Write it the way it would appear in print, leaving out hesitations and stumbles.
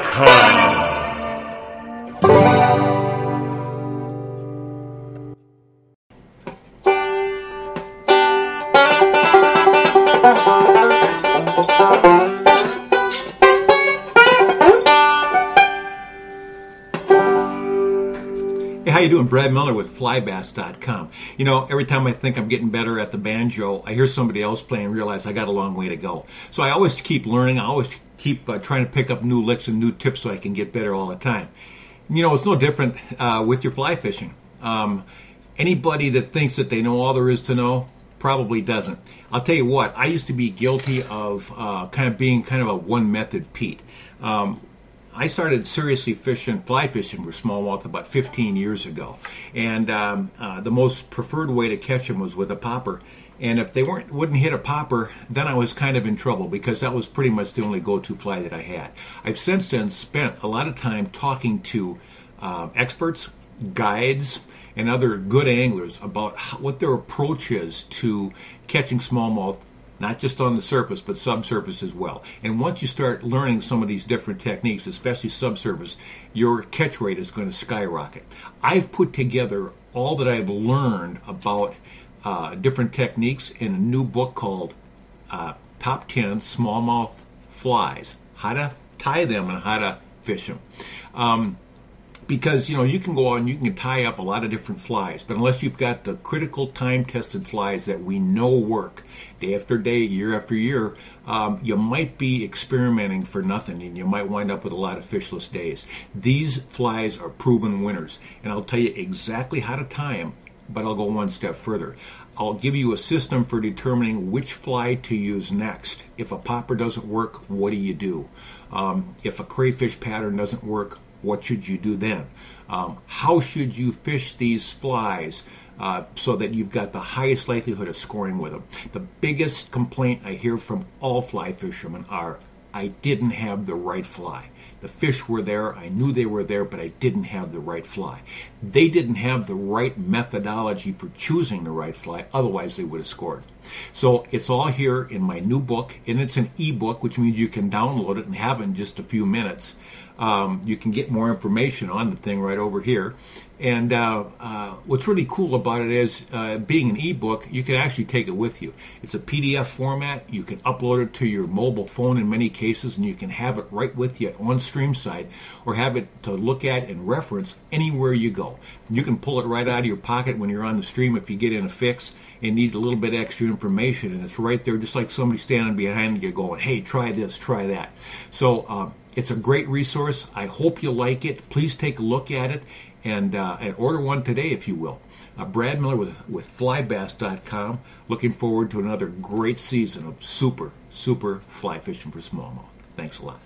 FlyBass.biz.com. Hey, how you doing? Brad Miller with FlyBass.com. You know, every time I think I'm getting better at the banjo, I hear somebody else playing and realize I got a long way to go. So I always keep learning. I always keep trying to pick up new licks and new tips so I can get better all the time. You know, it's no different with your fly fishing. Anybody that thinks that they know all there is to know probably doesn't. I'll tell you what, I used to be guilty of being kind of a one-method Pete. I started seriously fly fishing for smallmouth about 15 years ago, and the most preferred way to catch them was with a popper. And if they wouldn't hit a popper, then I was kind of in trouble because that was pretty much the only go-to fly that I had. I've since then spent a lot of time talking to experts, guides, and other good anglers about what their approach is to catching smallmouth, not just on the surface, but subsurface as well. And once you start learning some of these different techniques, especially subsurface, your catch rate is going to skyrocket. I've put together all that I've learned about different techniques in a new book called Top 10 Smallmouth Flies, how to tie them and how to fish them. Because, you know, you can go out and you can tie up a lot of different flies, but unless you've got the critical time-tested flies that we know work day after day, year after year, you might be experimenting for nothing, and you might wind up with a lot of fishless days. These flies are proven winners, and I'll tell you exactly how to tie them, but I'll go one step further. I'll give you a system for determining which fly to use next. If a popper doesn't work, what do you do? If a crayfish pattern doesn't work, what should you do then? How should you fish these flies so that you've got the highest likelihood of scoring with them? The biggest complaint I hear from all fly fishermen are, I didn't have the right fly. The fish were there, I knew they were there, but I didn't have the right fly. They didn't have the right methodology for choosing the right fly, otherwise they would have scored. So it's all here in my new book, and it's an ebook, which means you can download it and have it in just a few minutes. You can get more information on the thing right over here. And what's really cool about it is, being an ebook, you can actually take it with you. It's a PDF format. You can upload it to your mobile phone in many cases, and you can have it right with you on StreamSide, or have it to look at and reference anywhere you go. You can pull it right out of your pocket when you're on the stream if you get in a fix and need a little bit extra information, and it's right there just like somebody standing behind you going, hey, try this, try that. So it's a great resource. I hope you like it. Please take a look at it and order one today if you will. Brad Miller with FlyBass.com. Looking forward to another great season of super fly fishing for smallmouth. Thanks a lot.